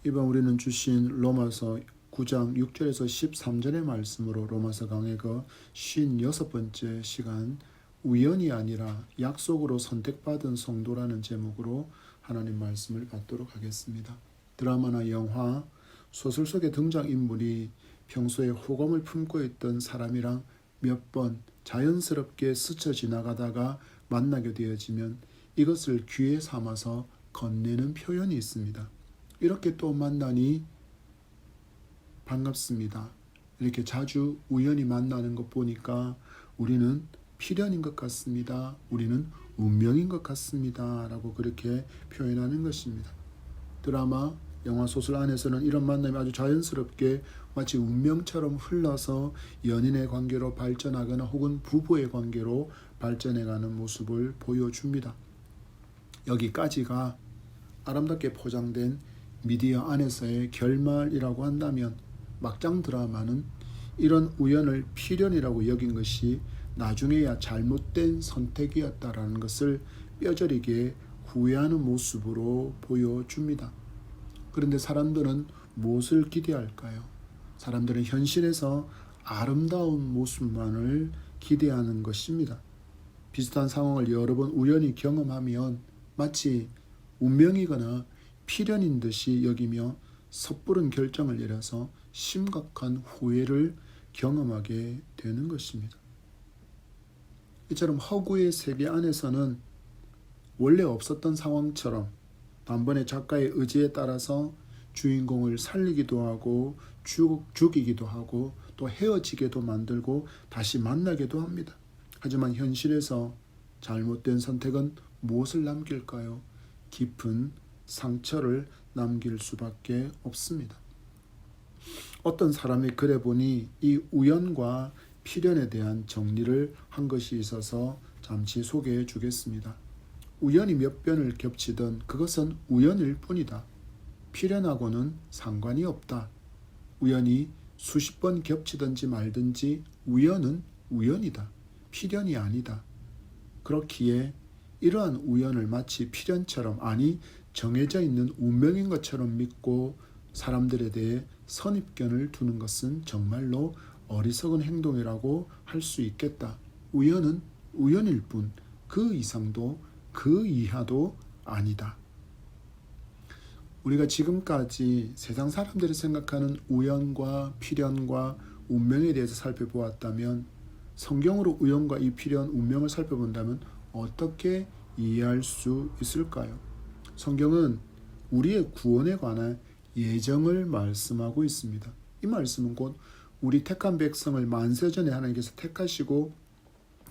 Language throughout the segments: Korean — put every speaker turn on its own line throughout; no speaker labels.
이번 우리는 주신 로마서 9장 6절에서 13절의 말씀으로 로마서 강의 그 56번째 시간 우연이 아니라 약속으로 선택받은 성도라는 제목으로 하나님 말씀을 받도록 하겠습니다. 드라마나 영화, 소설 속의 등장인물이 평소에 호감을 품고 있던 사람이랑 몇 번 자연스럽게 스쳐 지나가다가 만나게 되어지면 이것을 기회 삼아서 건네는 표현이 있습니다. 이렇게 또 만나니 반갑습니다. 이렇게 자주 우연히 만나는 것 보니까 우리는 필연인 것 같습니다. 우리는 운명인 것 같습니다. 라고 그렇게 표현하는 것입니다. 드라마, 영화, 소설 안에서는 이런 만남이 아주 자연스럽게 마치 운명처럼 흘러서 연인의 관계로 발전하거나 혹은 부부의 관계로 발전해가는 모습을 보여줍니다. 여기까지가 아름답게 포장된 미디어 안에서의 결말이라고 한다면 막장 드라마는 이런 우연을 필연이라고 여긴 것이 나중에야 잘못된 선택이었다라는 것을 뼈저리게 후회하는 모습으로 보여줍니다. 그런데 사람들은 무엇을 기대할까요? 사람들은 현실에서 아름다운 모습만을 기대하는 것입니다. 비슷한 상황을 여러 번 우연히 경험하면 마치 운명이거나 필연인 듯이 여기며 섣부른 결정을 내려서 심각한 후회를 경험하게 되는 것입니다. 이처럼 허구의 세계 안에서는 원래 없었던 상황처럼 단번에 작가의 의지에 따라서 주인공을 살리기도 하고 죽이기도 하고 또 헤어지게도 만들고 다시 만나게도 합니다. 하지만 현실에서 잘못된 선택은 무엇을 남길까요? 깊은 상처를 남길 수밖에 없습니다. 어떤 사람의 글에 보니 이 우연과 필연에 대한 정리를 한 것이 있어서 잠시 소개해 주겠습니다. 우연이 몇 번을 겹치든 그것은 우연일 뿐이다. 필연하고는 상관이 없다. 우연이 수십 번 겹치든지 말든지 우연은 우연이다. 필연이 아니다. 그렇기에 이러한 우연을 마치 필연처럼, 아니 정해져 있는 운명인 것처럼 믿고 사람들에 대해 선입견을 두는 것은 정말로 어리석은 행동이라고 할 수 있겠다. 우연은 우연일 뿐 그 이상도 그 이하도 아니다. 우리가 지금까지 세상 사람들이 생각하는 우연과 필연과 운명에 대해서 살펴보았다면 성경으로 우연과 이 필연, 운명을 살펴본다면 어떻게 이해할 수 있을까요? 성경은 우리의 구원에 관한 예정을 말씀하고 있습니다. 이 말씀은 곧 우리 택한 백성을 만세전에 하나님께서 택하시고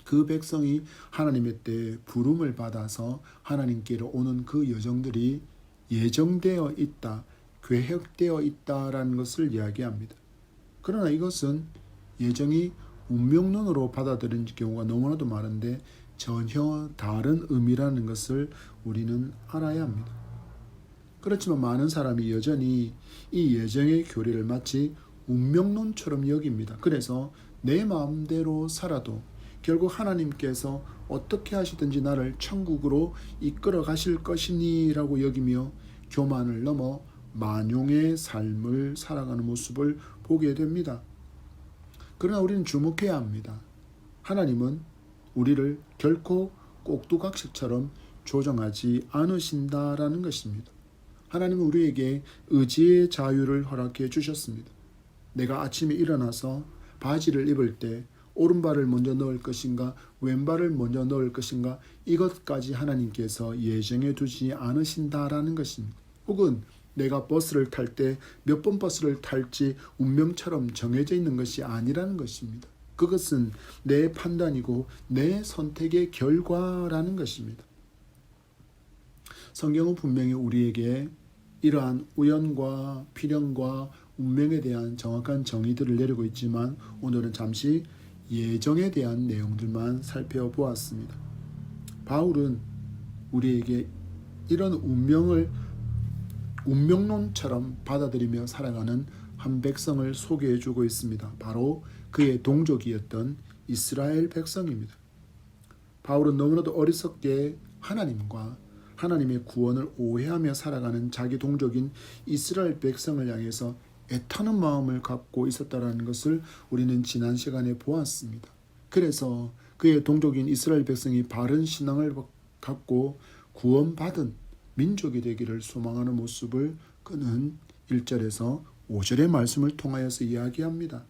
그 백성이 하나님의 때에 부름을 받아서 하나님께로 오는 그 여정들이 예정되어 있다, 계획되어 있다라는 것을 이야기합니다. 그러나 이것은 예정이 운명론으로 받아들이는 경우가 너무나도 많은데 전혀 다른 의미라는 것을 우리는 알아야 합니다. 그렇지만 많은 사람이 여전히 이 예정의 교리를 마치 운명론처럼 여깁니다. 그래서 내 마음대로 살아도 결국 하나님께서 어떻게 하시든지 나를 천국으로 이끌어 가실 것이니 라고 여기며 교만을 넘어 만용의 삶을 살아가는 모습을 보게 됩니다. 그러나 우리는 주목해야 합니다. 하나님은 우리를 결코 꼭두각시처럼 조정하지 않으신다라는 것입니다. 하나님은 우리에게 의지의 자유를 허락해 주셨습니다. 내가 아침에 일어나서 바지를 입을 때 오른발을 먼저 넣을 것인가 왼발을 먼저 넣을 것인가 이것까지 하나님께서 예정해 두지 않으신다라는 것입니다. 혹은 내가 버스를 탈 때 몇 번 버스를 탈지 운명처럼 정해져 있는 것이 아니라는 것입니다. 그것은 내 판단이고 내 선택의 결과라는 것입니다. 성경은 분명히 우리에게 이러한 우연과 필연과 운명에 대한 정확한 정의들을 내리고 있지만 오늘은 잠시 예정에 대한 내용들만 살펴보았습니다. 바울은 우리에게 이런 운명을 운명론처럼 받아들이며 살아가는 한 백성을 소개해주고 있습니다. 바로 그의 동족이었던 이스라엘 백성입니다. 바울은 너무나도 어리석게 하나님과 하나님의 구원을 오해하며 살아가는 자기 동족인 이스라엘 백성을 향해서 애타는 마음을 갖고 있었다는 것을 우리는 지난 시간에 보았습니다. 그래서 그의 동족인 이스라엘 백성이 바른 신앙을 갖고 구원받은 민족이 되기를 소망하는 모습을 그는 1절에서 5절의 말씀을 통하여서 이야기합니다.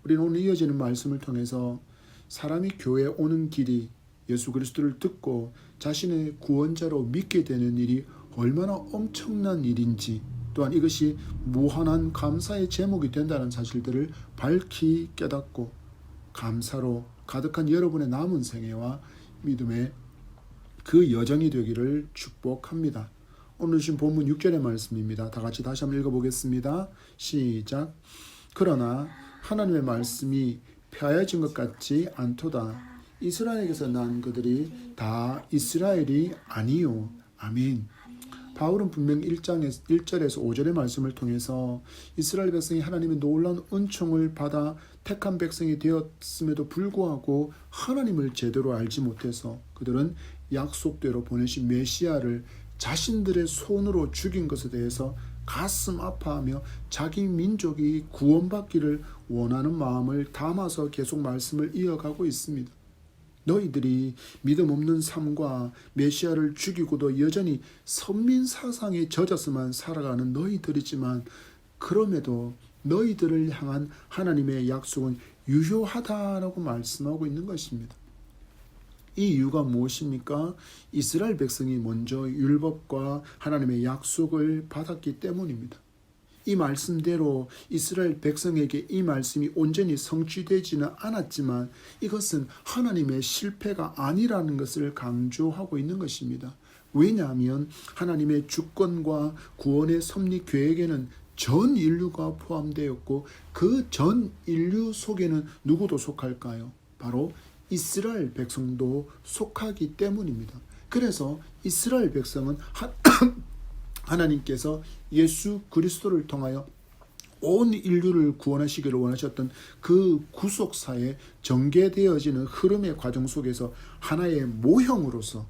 우리는 오늘 이어지는 말씀을 통해서 사람이 교회에 오는 길이 예수 그리스도를 듣고 자신의 구원자로 믿게 되는 일이 얼마나 엄청난 일인지, 또한 이것이 무한한 감사의 제목이 된다는 사실들을 밝히 깨닫고 감사로 가득한 여러분의 남은 생애와 믿음의 그 여정이 되기를 축복합니다. 오늘 주신 본문 6절의 말씀입니다. 다 같이 다시 한번 읽어보겠습니다. 시작. 그러나 하나님의 말씀이 폐하여진 것 같지 않도다. 이스라엘에게서 난 그들이 다 이스라엘이 아니요. 아멘. 바울은 분명 1장에서 1절에서 5절의 말씀을 통해서 이스라엘 백성이 하나님의 놀라운 은총을 받아 택한 백성이 되었음에도 불구하고 하나님을 제대로 알지 못해서 그들은 약속대로 보내신 메시아를 자신들의 손으로 죽인 것에 대해서 가슴 아파하며 자기 민족이 구원받기를 원하는 마음을 담아서 계속 말씀을 이어가고 있습니다. 너희들이 믿음 없는 삶과 메시아를 죽이고도 여전히 선민 사상에 젖어서만 살아가는 너희들이지만 그럼에도 너희들을 향한 하나님의 약속은 유효하다라고 말씀하고 있는 것입니다. 이 이유가 무엇입니까? 이스라엘 백성이 먼저 율법과 하나님의 약속을 받았기 때문입니다. 이 말씀대로 이스라엘 백성에게 이 말씀이 온전히 성취되지는 않았지만 이것은 하나님의 실패가 아니라는 것을 강조하고 있는 것입니다. 왜냐하면 하나님의 주권과 구원의 섭리 계획에는 전 인류가 포함되었고 그 전 인류 속에는 누구도 속할까요? 바로 이스라엘 백성도 속하기 때문입니다. 그래서 이스라엘 백성은 하나님께서 예수 그리스도를 통하여 온 인류를 구원하시기를 원하셨던 그 구속사에 전개되어지는 흐름의 과정 속에서 하나의 모형으로서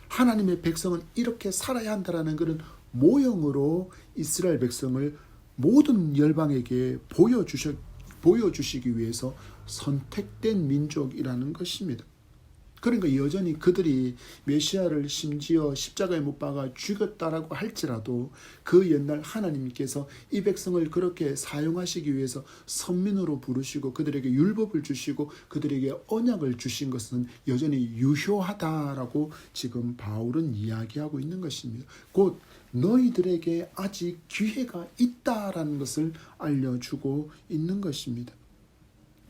하나님의 백성은 이렇게 살아야 한다라는 그런 모형으로 이스라엘 백성을 모든 열방에게 보여주시기 위해서 선택된 민족이라는 것입니다. 그러니까 여전히 그들이 메시아를 심지어 십자가에 못 박아 죽였다라고 할지라도 그 옛날 하나님께서 이 백성을 그렇게 사용하시기 위해서 선민으로 부르시고 그들에게 율법을 주시고 그들에게 언약을 주신 것은 여전히 유효하다라고 지금 바울은 이야기하고 있는 것입니다. 곧 너희들에게 아직 기회가 있다라는 것을 알려주고 있는 것입니다.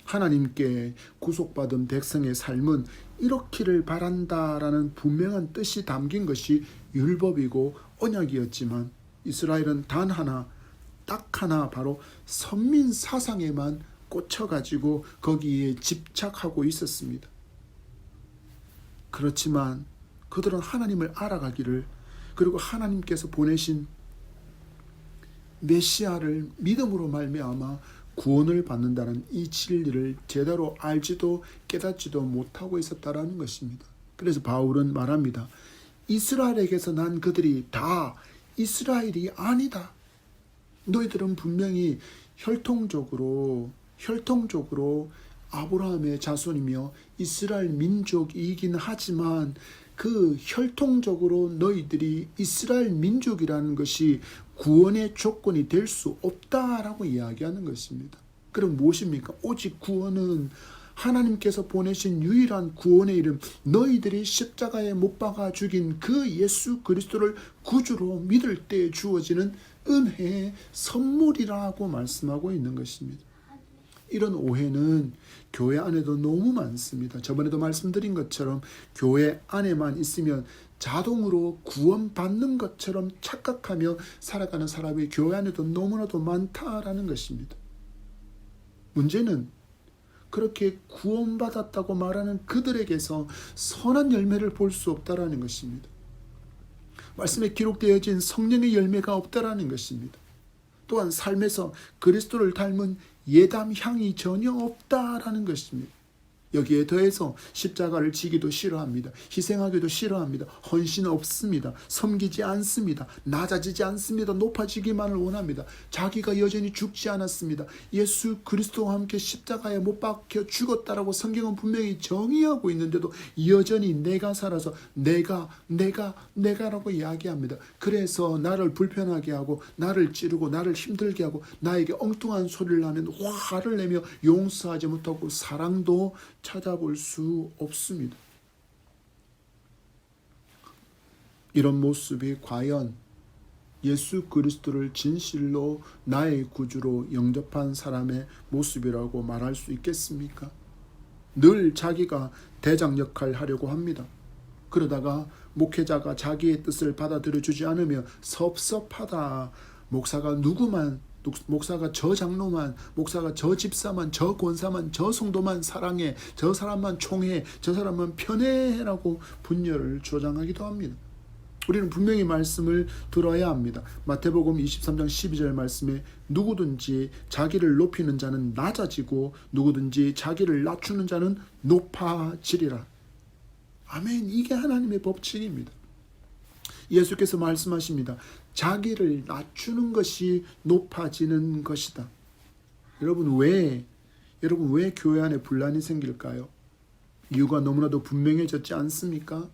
하나님께 구속받은 백성의 삶은 이렇기를 바란다라는 분명한 뜻이 담긴 것이 율법이고 언약이었지만 이스라엘은 단 하나, 딱 하나 바로 선민 사상에만 꽂혀가지고 거기에 집착하고 있었습니다. 그렇지만 그들은 하나님을 알아가기를 그리고 하나님께서 보내신 메시아를 믿음으로 말미암아 구원을 받는다는 이 진리를 제대로 알지도 깨닫지도 못하고 있었다라는 것입니다. 그래서 바울은 말합니다. 이스라엘에게서 난 그들이 다 이스라엘이 아니다. 너희들은 분명히 혈통적으로 아브라함의 자손이며 이스라엘 민족이긴 하지만 그 혈통적으로 너희들이 이스라엘 민족이라는 것이 구원의 조건이 될 수 없다라고 이야기하는 것입니다. 그럼 무엇입니까? 오직 구원은 하나님께서 보내신 유일한 구원의 이름, 너희들이 십자가에 못 박아 죽인 그 예수 그리스도를 구주로 믿을 때 주어지는 은혜의 선물이라고 말씀하고 있는 것입니다. 이런 오해는 교회 안에도 너무 많습니다. 저번에도 말씀드린 것처럼 교회 안에만 있으면 자동으로 구원받는 것처럼 착각하며 살아가는 사람이 교회 안에도 너무나도 많다라는 것입니다. 문제는 그렇게 구원받았다고 말하는 그들에게서 선한 열매를 볼 수 없다라는 것입니다. 말씀에 기록되어진 성령의 열매가 없다라는 것입니다. 또한 삶에서 그리스도를 닮은 예담 향이 전혀 없다라는 것입니다. 여기에 더해서 십자가를 지기도 싫어합니다. 희생하기도 싫어합니다. 헌신 없습니다. 섬기지 않습니다. 낮아지지 않습니다. 높아지기만을 원합니다. 자기가 여전히 죽지 않았습니다. 예수 그리스도와 함께 십자가에 못 박혀 죽었다라고 성경은 분명히 정의하고 있는데도 여전히 내가 살아서 내가라고 이야기합니다. 그래서 나를 불편하게 하고 나를 찌르고 나를 힘들게 하고 나에게 엉뚱한 소리를 하면 화를 내며 용서하지 못하고 사랑도 찾아볼 수 없습니다. 이런 모습이 과연 예수 그리스도를 진실로 나의 구주로 영접한 사람의 모습이라고 말할 수 있겠습니까? 늘 자기가 대장 역할을 하려고 합니다. 그러다가 목회자가 자기의 뜻을 받아들여 주지 않으며 섭섭하다. 목사가 저 장로만, 목사가 저 집사만, 저 권사만, 저 성도만 사랑해, 저 사람만 총해, 저 사람만 편애라고 분열을 조장하기도 합니다. 우리는 분명히 말씀을 들어야 합니다. 마태복음 23장 12절 말씀에 누구든지 자기를 높이는 자는 낮아지고 누구든지 자기를 낮추는 자는 높아지리라. 아멘. 이게 하나님의 법칙입니다. 예수께서 말씀하십니다. 자기를 낮추는 것이 높아지는 것이다. 여러분 왜 교회 안에 분란이 생길까요? 이유가 너무나도 분명해졌지 않습니까?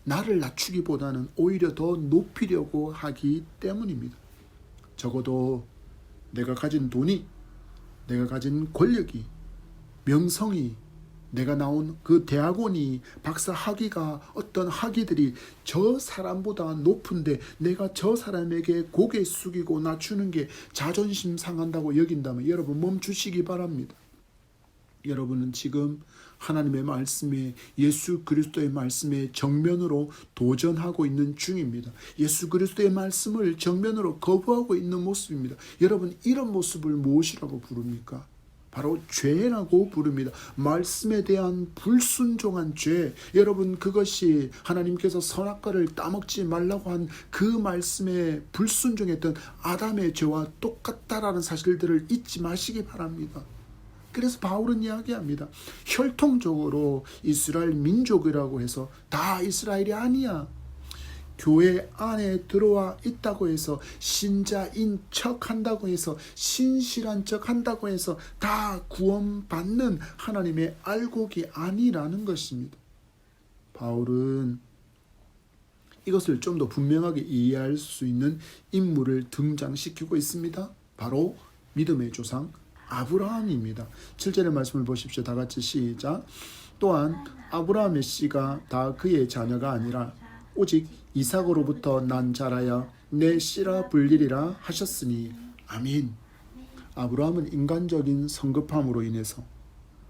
나를 낮추기보다는 오히려 더 높이려고 하기 때문입니다. 적어도 내가 가진 돈이, 내가 가진 권력이, 명성이, 내가 나온 그 대학원이, 박사 학위가, 어떤 학위들이 저 사람보다 높은데 내가 저 사람에게 고개 숙이고 낮추는 게 자존심 상한다고 여긴다면 여러분 멈추시기 바랍니다. 여러분은 지금 하나님의 말씀에, 예수 그리스도의 말씀에 정면으로 도전하고 있는 중입니다. 예수 그리스도의 말씀을 정면으로 거부하고 있는 모습입니다. 여러분 이런 모습을 무엇이라고 부릅니까? 바로 죄라고 부릅니다. 말씀에 대한 불순종한 죄. 여러분 그것이 하나님께서 선악과를 따먹지 말라고 한 그 말씀에 불순종했던 아담의 죄와 똑같다라는 사실들을 잊지 마시기 바랍니다. 그래서 바울은 이야기합니다. 혈통적으로 이스라엘 민족이라고 해서 다 이스라엘이 아니야. 교회 안에 들어와 있다고 해서 신자인 척 한다고 해서 신실한 척 한다고 해서 다 구원받는 하나님의 알곡이 아니라는 것입니다. 바울은 이것을 좀 더 분명하게 이해할 수 있는 인물을 등장시키고 있습니다. 바로 믿음의 조상 아브라함입니다. 7절의 말씀을 보십시오. 다 같이 시작. 또한 아브라함의 씨가 다 그의 자녀가 아니라 오직 이삭으로부터 난 자라야 내 씨라 불리리라 하셨으니 아멘. 아브라함은 인간적인 성급함으로 인해서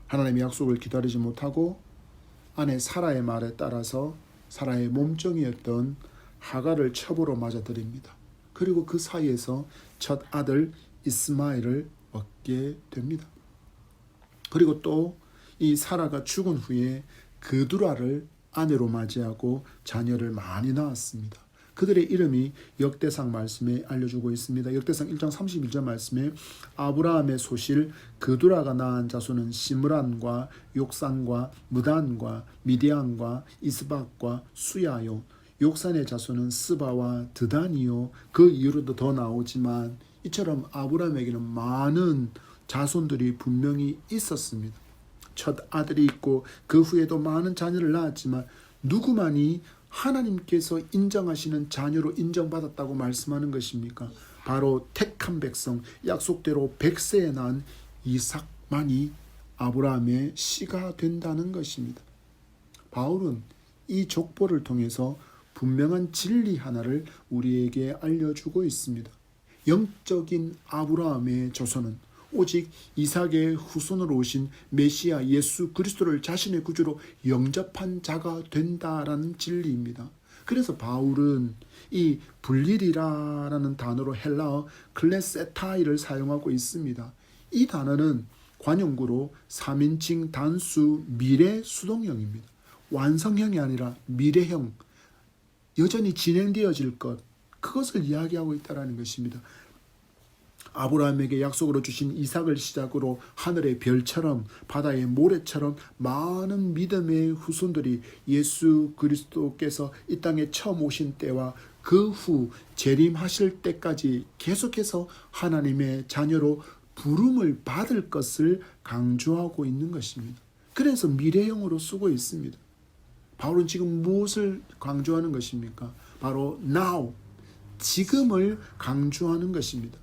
하나님의 약속을 기다리지 못하고 아내 사라의 말에 따라서 사라의 몸종이었던 하갈을 첩으로 맞아들입니다. 그리고 그 사이에서 첫 아들 이스마엘을 얻게 됩니다. 그리고 또 이 사라가 죽은 후에 그두라를 아내로 맞이하고 자녀를 많이 낳았습니다. 그들의 이름이 역대상 말씀에 알려주고 있습니다. 역대상 1장 31절 말씀에 아브라함의 소실 그두라가 낳은 자손은 시므란과 욕산과 무단과 미디안과 이스박과 수야요. 욕산의 자손은 스바와 드단이요. 그 이후로도 더 나오지만 이처럼 아브라함에게는 많은 자손들이 분명히 있었습니다. 첫 아들이 있고 그 후에도 많은 자녀를 낳았지만 누구만이 하나님께서 인정하시는 자녀로 인정받았다고 말씀하는 것입니까? 바로 택한 백성, 약속대로 100세에 낳은 이삭만이 아브라함의 씨가 된다는 것입니다. 바울은 이 족보를 통해서 분명한 진리 하나를 우리에게 알려주고 있습니다. 영적인 아브라함의 조선은 오직 이삭의 후손으로 오신 메시아 예수 그리스도를 자신의 구주로 영접한 자가 된다라는 진리입니다. 그래서 바울은 이 불리리라라는 단어로 헬라어 클레세타이를 사용하고 있습니다. 이 단어는 관용구로 3인칭 단수 미래 수동형입니다. 완성형이 아니라 미래형, 여전히 진행되어질 것, 그것을 이야기하고 있다는 것입니다. 아브라함에게 약속으로 주신 이삭을 시작으로 하늘의 별처럼 바다의 모래처럼 많은 믿음의 후손들이 예수 그리스도께서 이 땅에 처음 오신 때와 그 후 재림하실 때까지 계속해서 하나님의 자녀로 부름을 받을 것을 강조하고 있는 것입니다. 그래서 미래형으로 쓰고 있습니다. 바울은 지금 무엇을 강조하는 것입니까? 바로 now, 지금을 강조하는 것입니다.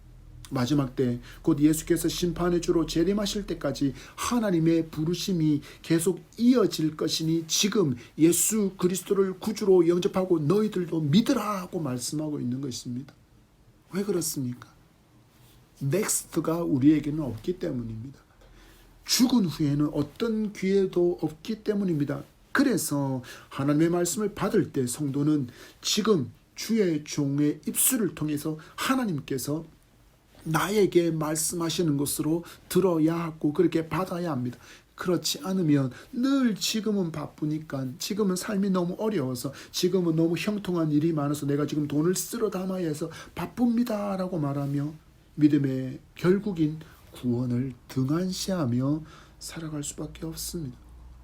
마지막 때 곧 예수께서 심판의 주로 재림하실 때까지 하나님의 부르심이 계속 이어질 것이니 지금 예수 그리스도를 구주로 영접하고 너희들도 믿으라 하고 말씀하고 있는 것입니다. 왜 그렇습니까? 넥스트가 우리에게는 없기 때문입니다. 죽은 후에는 어떤 기회도 없기 때문입니다. 그래서 하나님의 말씀을 받을 때 성도는 지금 주의 종의 입술을 통해서 하나님께서 나에게 말씀하시는 것으로 들어야 하고 그렇게 받아야 합니다. 그렇지 않으면 늘 지금은 바쁘니까, 지금은 삶이 너무 어려워서, 지금은 너무 형통한 일이 많아서 내가 지금 돈을 쓸어 담아야 해서 바쁩니다 라고 말하며 믿음의 결국인 구원을 등한시하며 살아갈 수밖에 없습니다.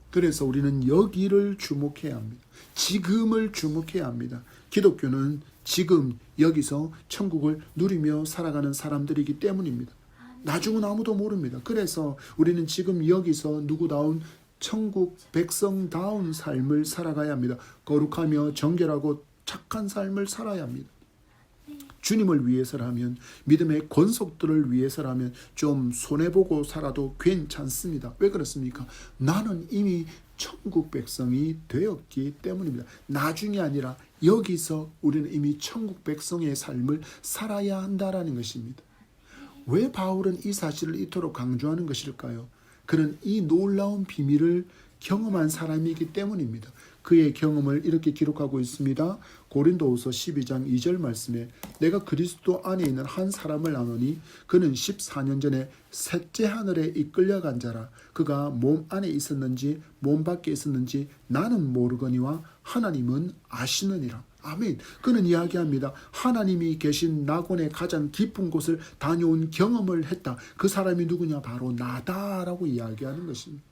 그래서 우리는 여기를 주목해야 합니다. 지금을 주목해야 합니다. 기독교는 지금 여기서 천국을 누리며 살아가는 사람들이기 때문입니다. 나중은 아무도 모릅니다. 그래서 우리는 지금 여기서 누구다운 천국 백성다운 삶을 살아가야 합니다. 거룩하며 정결하고 착한 삶을 살아야 합니다. 주님을 위해서라면, 믿음의 권속들을 위해서라면 좀 손해보고 살아도 괜찮습니다. 왜 그렇습니까? 나는 이미 천국 백성이 되었기 때문입니다. 나중이 아니라 여기서 우리는 이미 천국 백성의 삶을 살아야 한다라는 것입니다. 왜 바울은 이 사실을 이토록 강조하는 것일까요? 그는 이 놀라운 비밀을 경험한 사람이기 때문입니다. 그의 경험을 이렇게 기록하고 있습니다. 고린도후서 12장 2절 말씀에 내가 그리스도 안에 있는 한 사람을 아노니 그는 14년 전에 셋째 하늘에 이끌려간 자라. 그가 몸 안에 있었는지 몸 밖에 있었는지 나는 모르거니와 하나님은 아시느니라. 아멘. 그는 이야기합니다. 하나님이 계신 낙원의 가장 깊은 곳을 다녀온 경험을 했다. 그 사람이 누구냐? 바로 나다라고 이야기하는 것입니다.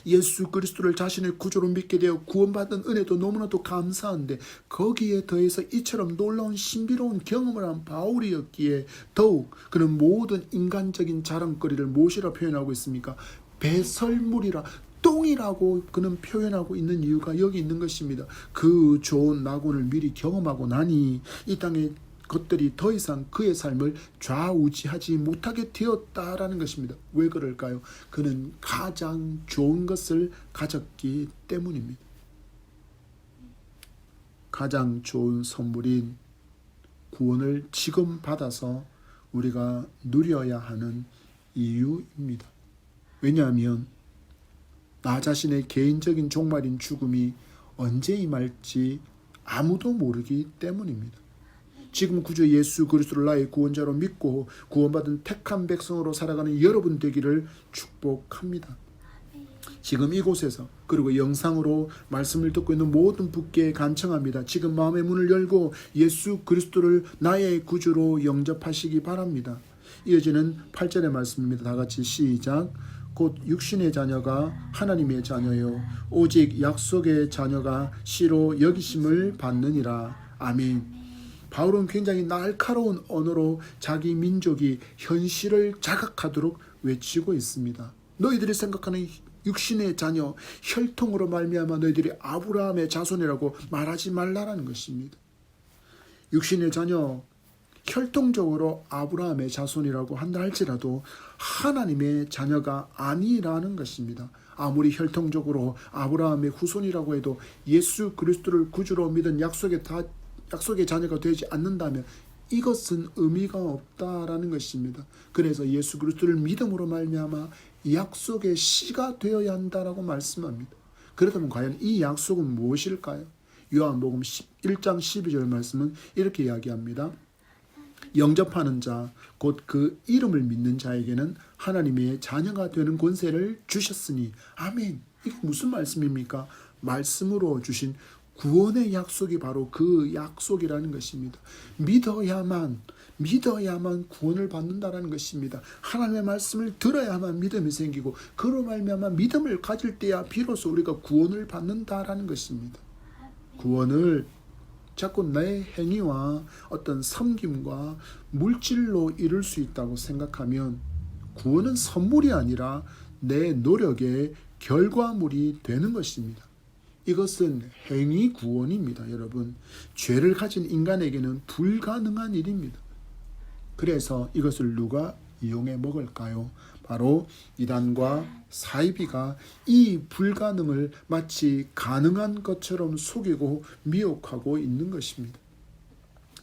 예수 그리스도를 자신의 구주로 믿게 되어 구원받은 은혜도 너무나도 감사한데 거기에 더해서 이처럼 놀라운 신비로운 경험을 한 바울이었기에 더욱 그는 모든 인간적인 자랑거리를 무엇이라 표현하고 있습니까? 배설물이라, 똥이라고 그는 표현하고 있는 이유가 여기 있는 것입니다. 그 좋은 낙원을 미리 경험하고 나니 이 땅에 것들이 더 이상 그의 삶을 좌우지하지 못하게 되었다라는 것입니다. 왜 그럴까요? 그는 가장 좋은 것을 가졌기 때문입니다. 가장 좋은 선물인 구원을 지금 받아서 우리가 누려야 하는 이유입니다. 왜냐하면 나 자신의 개인적인 종말인 죽음이 언제 임할지 아무도 모르기 때문입니다. 지금 구주 예수 그리스도를 나의 구원자로 믿고 구원받은 택한 백성으로 살아가는 여러분 되기를 축복합니다. 지금 이곳에서 그리고 영상으로 말씀을 듣고 있는 모든 분께 간청합니다. 지금 마음의 문을 열고 예수 그리스도를 나의 구주로 영접하시기 바랍니다. 이어지는 8절의 말씀입니다. 다 같이 시작. 곧 육신의 자녀가 하나님의 자녀요 오직 약속의 자녀가 씨로 여기심을 받느니라. 아멘. 바울은 굉장히 날카로운 언어로 자기 민족이 현실을 자각하도록 외치고 있습니다. 너희들이 생각하는 육신의 자녀, 혈통으로 말미암아 너희들이 아브라함의 자손이라고 말하지 말라라는 것입니다. 육신의 자녀, 혈통적으로 아브라함의 자손이라고 한다 할지라도 하나님의 자녀가 아니라는 것입니다. 아무리 혈통적으로 아브라함의 후손이라고 해도 예수 그리스도를 구주로 믿은 약속의 자녀가 되지 않는다면 이것은 의미가 없다라는 것입니다. 그래서 예수 그리스도를 믿음으로 말미암아 약속의 씨가 되어야 한다라고 말씀합니다. 그렇다면 과연 이 약속은 무엇일까요? 요한복음 1장 12절 말씀은 이렇게 이야기합니다. 영접하는 자, 곧 그 이름을 믿는 자에게는 하나님의 자녀가 되는 권세를 주셨으니. 아멘. 이게 무슨 말씀입니까? 말씀으로 주신 구원의 약속이 바로 그 약속이라는 것입니다. 믿어야만 구원을 받는다라는 것입니다. 하나님의 말씀을 들어야만 믿음이 생기고 그로 말미암아 믿음을 가질 때야 비로소 우리가 구원을 받는다라는 것입니다. 구원을 자꾸 내 행위와 어떤 섬김과 물질로 이룰 수 있다고 생각하면 구원은 선물이 아니라 내 노력의 결과물이 되는 것입니다. 이것은 행위 구원입니다. 여러분, 죄를 가진 인간에게는 불가능한 일입니다. 그래서 이것을 누가 이용해 먹을까요? 바로 이단과 사이비가 이 불가능을 마치 가능한 것처럼 속이고 미혹하고 있는 것입니다.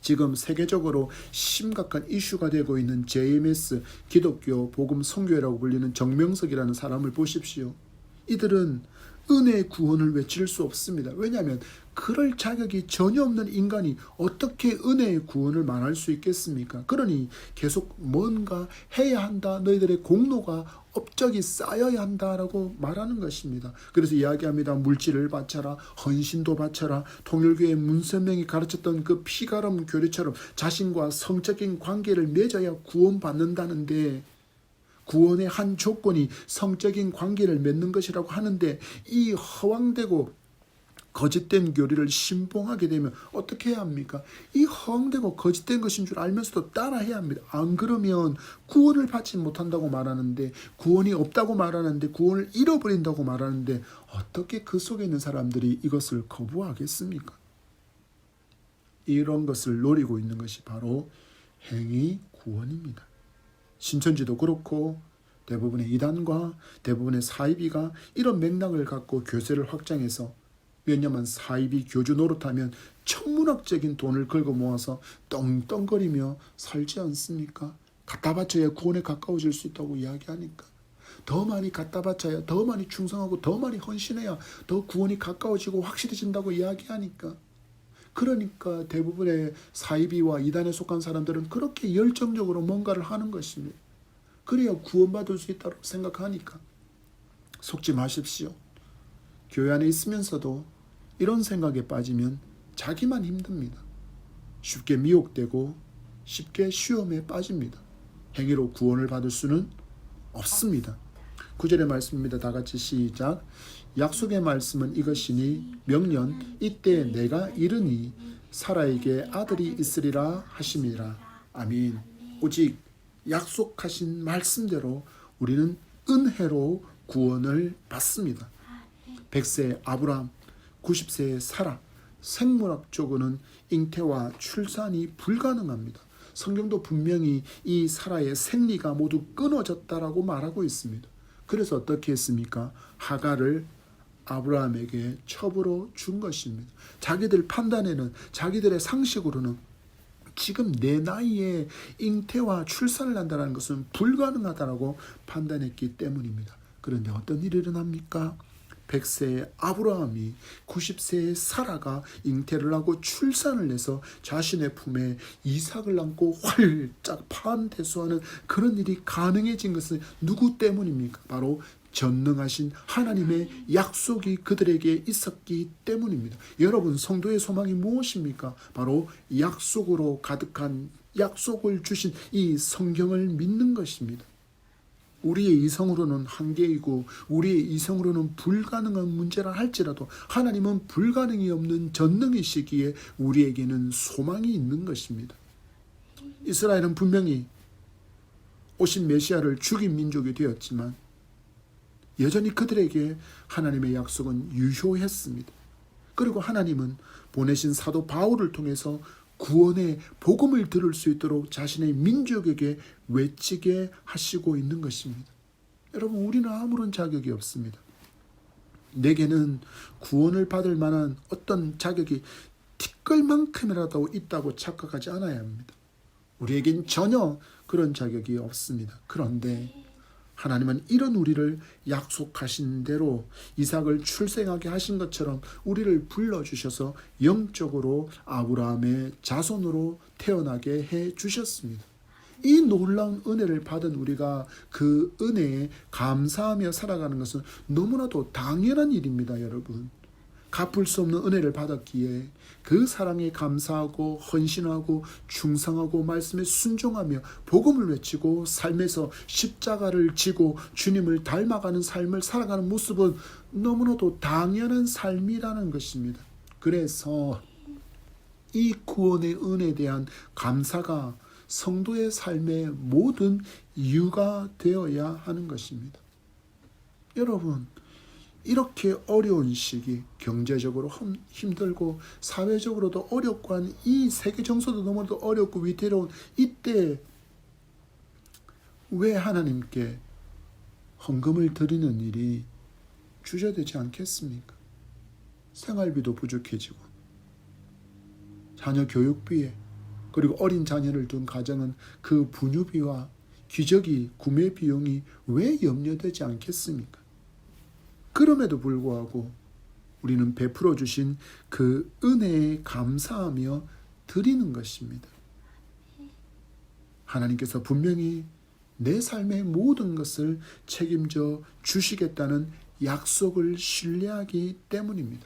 지금 세계적으로 심각한 이슈가 되고 있는 JMS, 기독교 복음 선교회라고 불리는 정명석이라는 사람을 보십시오. 이들은 은혜의 구원을 외칠 수 없습니다. 왜냐하면 그럴 자격이 전혀 없는 인간이 어떻게 은혜의 구원을 말할 수 있겠습니까? 그러니 계속 뭔가 해야 한다. 너희들의 공로가 업적이 쌓여야 한다라고 말하는 것입니다. 그래서 이야기합니다. 물질을 바쳐라. 헌신도 바쳐라. 통일교회 문선명이 가르쳤던 그 피가름 교리처럼 자신과 성적인 관계를 맺어야 구원받는다는데 구원의 한 조건이 성적인 관계를 맺는 것이라고 하는데 이 허황되고 거짓된 교리를 신봉하게 되면 어떻게 해야 합니까? 이 허황되고 거짓된 것인 줄 알면서도 따라해야 합니다. 안 그러면 구원을 받지 못한다고 말하는데, 구원이 없다고 말하는데, 구원을 잃어버린다고 말하는데 어떻게 그 속에 있는 사람들이 이것을 거부하겠습니까? 이런 것을 노리고 있는 것이 바로 행위 구원입니다. 신천지도 그렇고 대부분의 이단과 대부분의 사이비가 이런 맥락을 갖고 교세를 확장해서 몇 년만 사이비 교주 노릇하면 천문학적인 돈을 긁어 모아서 떵떵거리며 살지 않습니까? 갖다 바쳐야 구원에 가까워질 수 있다고 이야기하니까 더 많이 갖다 바쳐야, 더 많이 충성하고 더 많이 헌신해야 더 구원이 가까워지고 확실해진다고 이야기하니까, 그러니까 대부분의 사이비와 이단에 속한 사람들은 그렇게 열정적으로 뭔가를 하는 것입니다. 그래야 구원받을 수 있다고 생각하니까. 속지 마십시오. 교회 안에 있으면서도 이런 생각에 빠지면 자기만 힘듭니다. 쉽게 미혹되고 쉽게 시험에 빠집니다. 행위로 구원을 받을 수는 없습니다. 9절의 말씀입니다. 다 같이 시작. 약속의 말씀은 이것이니 명년 이때 내가 이르니 사라에게 아들이 있으리라 하심이라. 아멘. 오직 약속하신 말씀대로 우리는 은혜로 구원을 받습니다. 100세 아브라함, 90세의 사라, 생물학적으로는 잉태와 출산이 불가능합니다. 성경도 분명히 이 사라의 생리가 모두 끊어졌다라고 말하고 있습니다. 그래서 어떻게 했습니까? 하갈을 아브라함에게 첩으로 준 것입니다. 자기들 판단에는, 자기들의 상식으로는 지금 내 나이에 잉태와 출산을 한다는 것은 불가능하다고 판단했기 때문입니다. 그런데 어떤 일이 일어납니까? 100세의 아브라함이 90세의 사라가 잉태를 하고 출산을 해서 자신의 품에 이삭을 안고 활짝 파한대소하는 그런 일이 가능해진 것은 누구 때문입니까? 바로 전능하신 하나님의 약속이 그들에게 있었기 때문입니다. 여러분, 성도의 소망이 무엇입니까? 바로 약속으로 가득한, 약속을 주신 이 성경을 믿는 것입니다. 우리의 이성으로는 한계이고 우리의 이성으로는 불가능한 문제라 할지라도 하나님은 불가능이 없는 전능이시기에 우리에게는 소망이 있는 것입니다. 이스라엘은 분명히 오신 메시아를 죽인 민족이 되었지만 여전히 그들에게 하나님의 약속은 유효했습니다. 그리고 하나님은 보내신 사도 바울을 통해서 구원의 복음을 들을 수 있도록 자신의 민족에게 외치게 하시고 있는 것입니다. 여러분, 우리는 아무런 자격이 없습니다. 내게는 구원을 받을 만한 어떤 자격이 티끌만큼이라도 있다고 착각하지 않아야 합니다. 우리에겐 전혀 그런 자격이 없습니다. 그런데 하나님은 이런 우리를 약속하신 대로 이삭을 출생하게 하신 것처럼 우리를 불러주셔서 영적으로 아브라함의 자손으로 태어나게 해주셨습니다. 이 놀라운 은혜를 받은 우리가 그 은혜에 감사하며 살아가는 것은 너무나도 당연한 일입니다. 여러분, 갚을 수 없는 은혜를 받았기에 그 사랑에 감사하고 헌신하고 충성하고 말씀에 순종하며 복음을 외치고 삶에서 십자가를 지고 주님을 닮아가는 삶을 살아가는 모습은 너무나도 당연한 삶이라는 것입니다. 그래서 이 구원의 은혜에 대한 감사가 성도의 삶의 모든 이유가 되어야 하는 것입니다. 여러분, 이렇게 어려운 시기, 경제적으로 힘들고 사회적으로도 어렵고 한 이 세계 정서도 너무나도 어렵고 위태로운 이때 왜 하나님께 헌금을 드리는 일이 주저되지 않겠습니까? 생활비도 부족해지고 자녀 교육비에 그리고 어린 자녀를 둔 가정은 그 분유비와 기저귀 구매 비용이 왜 염려되지 않겠습니까? 그럼에도 불구하고 우리는 베풀어 주신 그 은혜에 감사하며 드리는 것입니다. 하나님께서 분명히 내 삶의 모든 것을 책임져 주시겠다는 약속을 신뢰하기 때문입니다.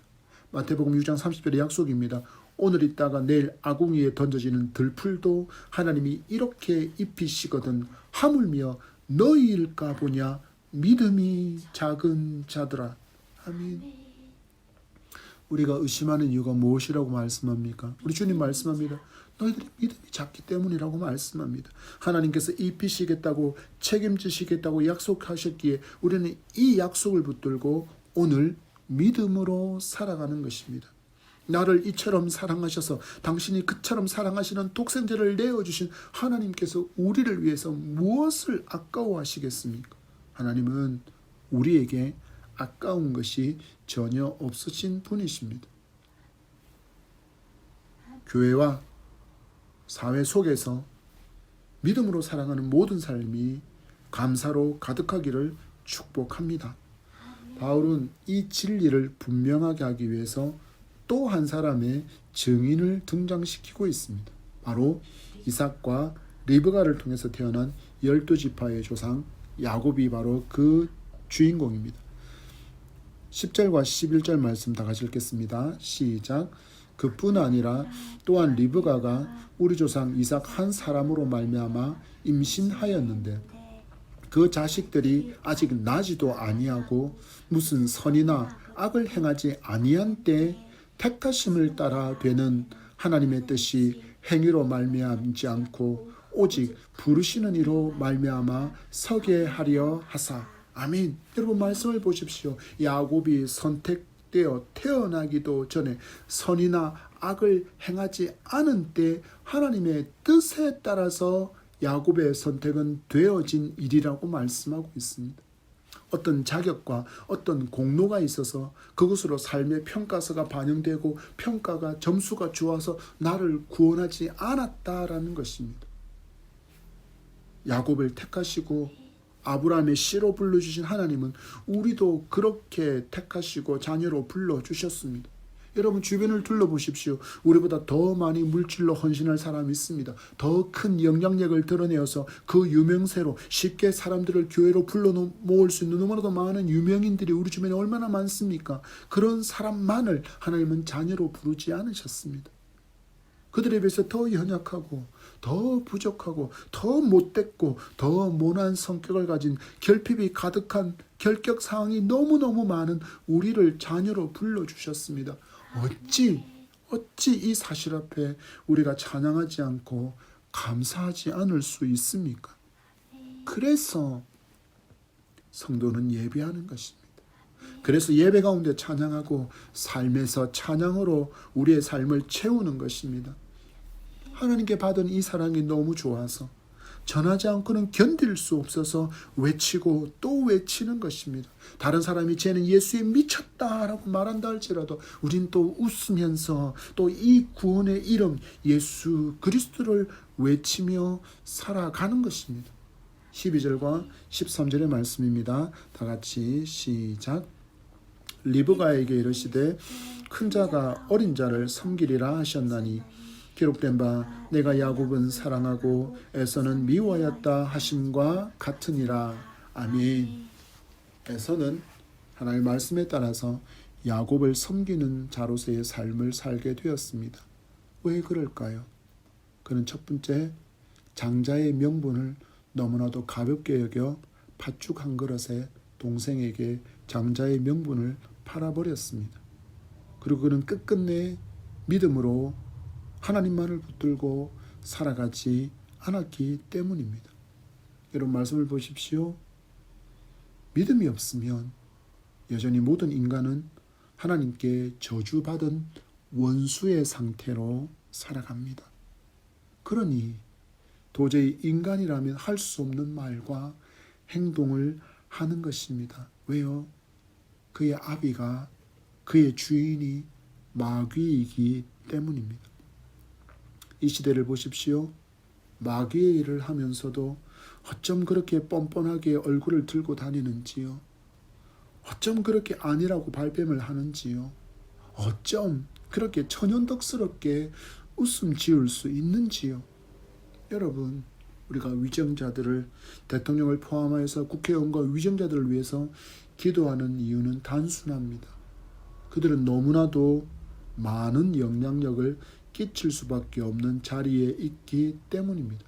마태복음 6장 30절의 약속입니다. 오늘 있다가 내일 아궁이에 던져지는 들풀도 하나님이 이렇게 입히시거든 하물며 너희일까 보냐 믿음이 작은 자들아. 아멘. 우리가 의심하는 이유가 무엇이라고 말씀합니까? 우리 주님 말씀합니다. 너희들이 믿음이 작기 때문이라고 말씀합니다. 하나님께서 입히시겠다고 책임지시겠다고 약속하셨기에 우리는 이 약속을 붙들고 오늘 믿음으로 살아가는 것입니다. 나를 이처럼 사랑하셔서 당신이 그처럼 사랑하시는 독생자를 내어주신 하나님께서 우리를 위해서 무엇을 아까워하시겠습니까? 하나님은 우리에게 아까운 것이 전혀 없으신 분이십니다. 교회와 사회 속에서 믿음으로 살아가는 모든 삶이 감사로 가득하기를 축복합니다. 바울은 이 진리를 분명하게 하기 위해서 또 한 사람의 증인을 등장시키고 있습니다. 바로 이삭과 리브가를 통해서 태어난 12지파의 조상 야곱이 바로 그 주인공입니다. 10절과 11절 말씀 다 같이 읽겠습니다. 시작. 그뿐 아니라 또한 리브가가 우리 조상 이삭 한 사람으로 말미암아 임신하였는데 그 자식들이 아직 나지도 아니하고 무슨 선이나 악을 행하지 아니한 때 택하심을 따라 되는 하나님의 뜻이 행위로 말미암지 않고 오직 부르시는 이로 말미암아 서게 하려 하사. 아멘. 여러분 말씀을 보십시오. 야곱이 선택되어 태어나기도 전에 선이나 악을 행하지 않은 때 하나님의 뜻에 따라서 야곱의 선택은 되어진 일이라고 말씀하고 있습니다. 어떤 자격과 어떤 공로가 있어서 그것으로 삶의 평가서가 반영되고 평가가 점수가 좋아서 나를 구원하지 않았다라는 것입니다. 야곱을 택하시고 아브라함의 씨로 불러주신 하나님은 우리도 그렇게 택하시고 자녀로 불러주셨습니다. 여러분 주변을 둘러보십시오. 우리보다 더 많이 물질로 헌신할 사람이 있습니다. 더 큰 영향력을 드러내어서 그 유명세로 쉽게 사람들을 교회로 불러 모을 수 있는 너무나도 많은 유명인들이 우리 주변에 얼마나 많습니까? 그런 사람만을 하나님은 자녀로 부르지 않으셨습니다. 그들에 비해서 더 연약하고 더 부족하고 더 못됐고 더 모난 성격을 가진 결핍이 가득한 결격 사항이 너무너무 많은 우리를 자녀로 불러주셨습니다. 어찌 이 사실 앞에 우리가 찬양하지 않고 감사하지 않을 수 있습니까? 그래서 성도는 예배하는 것입니다. 그래서 예배 가운데 찬양하고 삶에서 찬양으로 우리의 삶을 채우는 것입니다. 하나님께 받은 이 사랑이 너무 좋아서 전하지 않고는 견딜 수 없어서 외치고 또 외치는 것입니다. 다른 사람이 쟤는 예수에 미쳤다라고 말한다 할지라도 우린 또 웃으면서 또 이 구원의 이름 예수 그리스도를 외치며 살아가는 것입니다. 12절과 13절의 말씀입니다. 다 같이 시작. 리브가에게 이르시되 큰 자가 어린 자를 섬기리라 하셨나니 기록된 바 내가 야곱은 사랑하고 에서는 미워하였다 하심과 같으니라. 아멘. 에서는 하나님의 말씀에 따라서 야곱을 섬기는 자로서의 삶을 살게 되었습니다. 왜 그럴까요? 그는 첫 번째, 장자의 명분을 너무나도 가볍게 여겨 팥죽 한 그릇에 동생에게 장자의 명분을 팔아버렸습니다. 그리고 그는 끝끝내 믿음으로 하나님만을 붙들고 살아가지 않았기 때문입니다. 여러분, 말씀을 보십시오. 믿음이 없으면 여전히 모든 인간은 하나님께 저주받은 원수의 상태로 살아갑니다. 그러니 도저히 인간이라면 할 수 없는 말과 행동을 하는 것입니다. 왜요? 그의 아비가, 그의 주인이 마귀이기 때문입니다. 이 시대를 보십시오. 마귀의 일을 하면서도 어쩜 그렇게 뻔뻔하게 얼굴을 들고 다니는지요. 어쩜 그렇게 아니라고 발뺌을 하는지요. 어쩜 그렇게 천연덕스럽게 웃음 지을 수 있는지요. 여러분, 우리가 위정자들을, 대통령을 포함하여서 국회의원과 위정자들을 위해서 기도하는 이유는 단순합니다. 그들은 너무나도 많은 영향력을 끼칠 수밖에 없는 자리에 있기 때문입니다.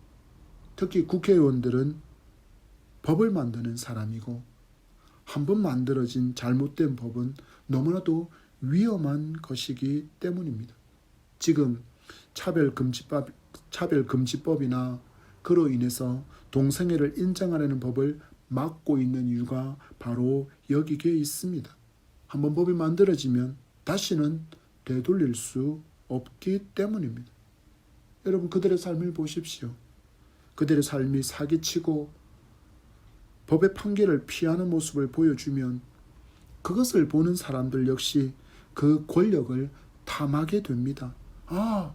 특히 국회의원들은 법을 만드는 사람이고, 한번 만들어진 잘못된 법은 너무나도 위험한 것이기 때문입니다. 지금 차별금지법이나 그로 인해서 동성애를 인정하려는 법을 막고 있는 이유가 바로 여기에 있습니다. 한번 법이 만들어지면 다시는 되돌릴 수 없기 때문입니다. 여러분, 그들의 삶을 보십시오. 그들의 삶이 사기치고 법의 판결을 피하는 모습을 보여주면 그것을 보는 사람들 역시 그 권력을 탐하게 됩니다. 아,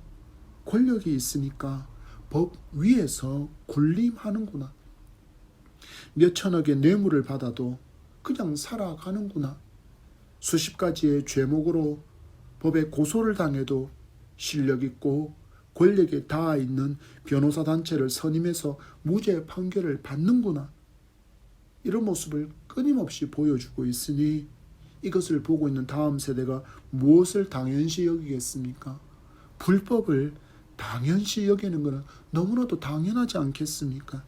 권력이 있으니까 법 위에서 군림하는구나. 몇 천억의 뇌물을 받아도 그냥 살아가는구나. 수십 가지의 죄목으로 법에 고소를 당해도 실력 있고 권력에 닿아 있는 변호사 단체를 선임해서 무죄 판결을 받는구나. 이런 모습을 끊임없이 보여주고 있으니 이것을 보고 있는 다음 세대가 무엇을 당연시 여기겠습니까? 불법을 당연시 여기는 것은 너무나도 당연하지 않겠습니까?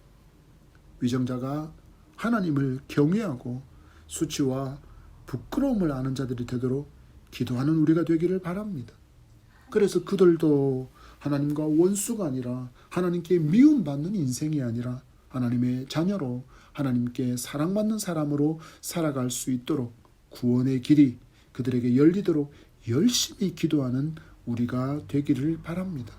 위정자가 하나님을 경외하고 수치와 부끄러움을 아는 자들이 되도록 기도하는 우리가 되기를 바랍니다. 그래서 그들도 하나님과 원수가 아니라 하나님께 미움받는 인생이 아니라 하나님의 자녀로 하나님께 사랑받는 사람으로 살아갈 수 있도록 구원의 길이 그들에게 열리도록 열심히 기도하는 우리가 되기를 바랍니다.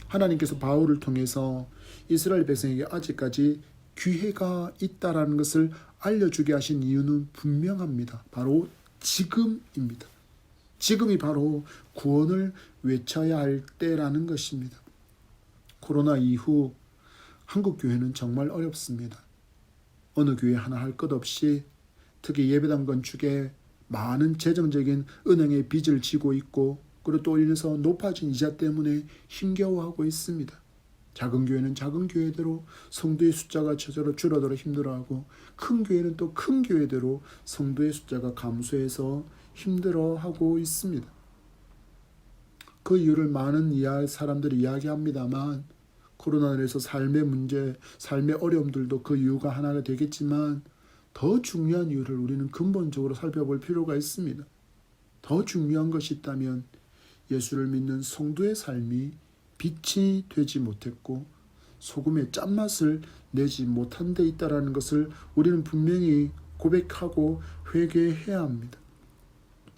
하나님께서 바울을 통해서 이스라엘 백성에게 아직까지 기회가 있다라는 것을 알려주게 하신 이유는 분명합니다. 바로 지금입니다. 지금이 바로 구원을 외쳐야 할 때라는 것입니다. 코로나 이후 한국 교회는 정말 어렵습니다. 어느 교회 하나 할 것 없이 특히 예배당 건축에 많은 재정적인 은행의 빚을 지고 있고, 그리고 또 인해서 높아진 이자 때문에 힘겨워하고 있습니다. 작은 교회는 작은 교회대로 성도의 숫자가 저절로 줄어들어 힘들어하고, 큰 교회는 또 큰 교회대로 성도의 숫자가 감소해서 힘들어하고 있습니다. 그 이유를 많은 사람들이 이야기합니다만, 코로나로 인해서 삶의 문제, 삶의 어려움들도 그 이유가 하나가 되겠지만, 더 중요한 이유를 우리는 근본적으로 살펴볼 필요가 있습니다. 더 중요한 것이 있다면 예수를 믿는 성도의 삶이 빛이 되지 못했고 소금의 짠맛을 내지 못한 데 있다는 것을 우리는 분명히 고백하고 회개해야 합니다.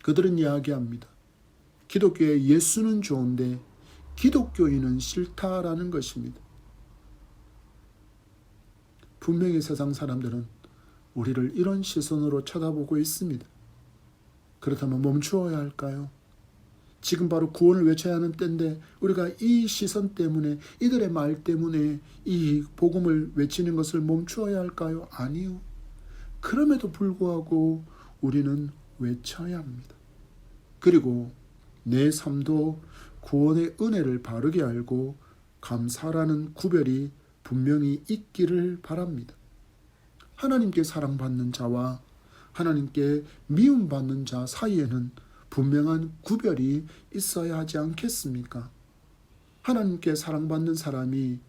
그들은 이야기합니다. 기독교의 예수는 좋은데 기독교인은 싫다라는 것입니다. 분명히 세상 사람들은 우리를 이런 시선으로 쳐다보고 있습니다. 그렇다면 멈추어야 할까요? 지금 바로 구원을 외쳐야 하는 때인데 우리가 이 시선 때문에, 이들의 말 때문에 이 복음을 외치는 것을 멈추어야 할까요? 아니요. 그럼에도 불구하고 우리는 외쳐야 합니다. 그리고 내 삶도 구원의 은혜를 바르게 알고 감사라는 구별이 분명히 있기를 바랍니다. 하나님께 사랑받는 자와 하나님께 미움받는 자 사이에는 분명한 구별이 있어야 하지 않겠습니까? 하나님께 사랑받는 사람이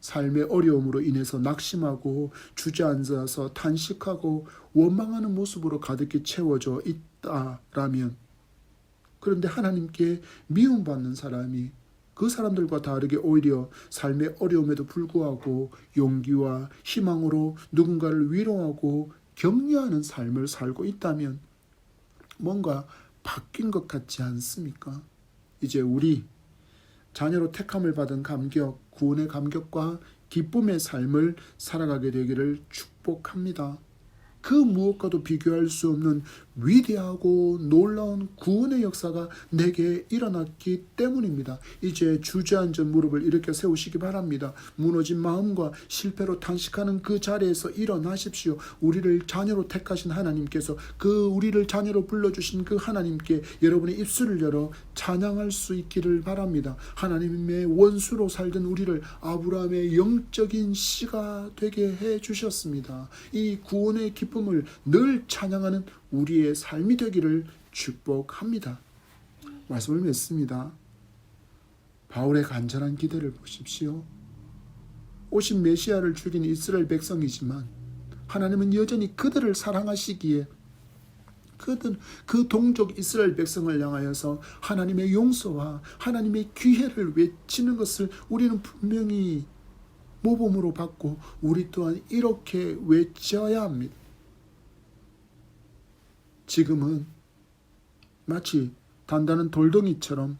삶의 어려움으로 인해서 낙심하고 주저앉아서 탄식하고 원망하는 모습으로 가득히 채워져 있다라면, 그런데 하나님께 미움받는 사람이 그 사람들과 다르게 오히려 삶의 어려움에도 불구하고 용기와 희망으로 누군가를 위로하고 격려하는 삶을 살고 있다면 뭔가 바뀐 것 같지 않습니까? 이제 우리 자녀로 택함을 받은 감격, 구원의 감격과 기쁨의 삶을 살아가게 되기를 축복합니다. 그 무엇과도 비교할 수 없는 위대하고 놀라운 구원의 역사가 내게 일어났기 때문입니다. 이제 주저앉은 무릎을 일으켜 세우시기 바랍니다. 무너진 마음과 실패로 탄식하는 그 자리에서 일어나십시오. 우리를 자녀로 택하신 하나님께서, 그 우리를 자녀로 불러주신 그 하나님께 여러분의 입술을 열어 찬양할 수 있기를 바랍니다. 하나님의 원수로 살던 우리를 아브라함의 영적인 씨가 되게 해주셨습니다. 이 구원의 기쁨을 늘 찬양하는 우리의 삶이 되기를 축복합니다. 말씀을 맺습니다. 바울의 간절한 기도를 보십시오. 오신 메시아를 죽인 이스라엘 백성이지만 하나님은 여전히 그들을 사랑하시기에 그 동족 이스라엘 백성을 향하여서 하나님의 용서와 하나님의 기회를 외치는 것을 우리는 분명히 모범으로 받고 우리 또한 이렇게 외쳐야 합니다. 지금은 마치 단단한 돌덩이처럼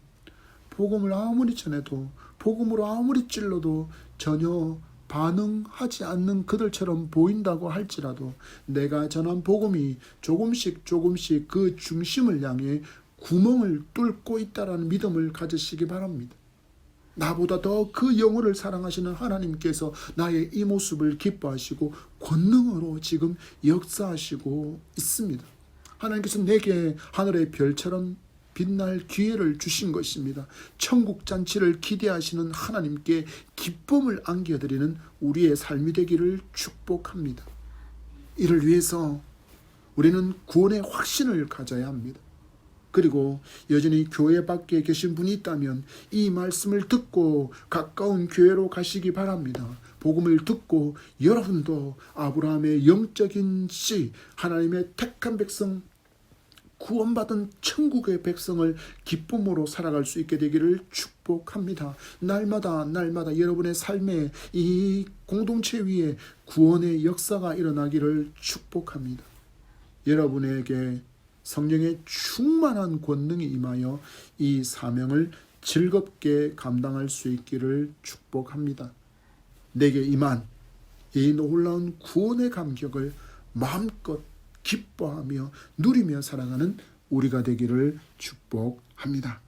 복음을 아무리 전해도, 복음으로 아무리 찔러도 전혀 반응하지 않는 그들처럼 보인다고 할지라도 내가 전한 복음이 조금씩 그 중심을 향해 구멍을 뚫고 있다라는 믿음을 가지시기 바랍니다. 나보다 더 그 영혼을 사랑하시는 하나님께서 나의 이 모습을 기뻐하시고 권능으로 지금 역사하시고 있습니다. 하나님께서 내게 하늘의 별처럼 빛날 기회를 주신 것입니다. 천국 잔치를 기대하시는 하나님께 기쁨을 안겨드리는 우리의 삶이 되기를 축복합니다. 이를 위해서 우리는 구원의 확신을 가져야 합니다. 그리고 여전히 교회 밖에 계신 분이 있다면 이 말씀을 듣고 가까운 교회로 가시기 바랍니다. 복음을 듣고 여러분도 아브라함의 영적인 씨, 하나님의 택한 백성, 구원받은 천국의 백성을 기쁨으로 살아갈 수 있게 되기를 축복합니다. 날마다 여러분의 삶에 이 공동체 위에 구원의 역사가 일어나기를 축복합니다. 여러분에게 성령의 충만한 권능이 임하여 이 사명을 즐겁게 감당할 수 있기를 축복합니다. 내게 임한 이 놀라운 구원의 감격을 마음껏 기뻐하며 누리며 살아가는 우리가 되기를 축복합니다.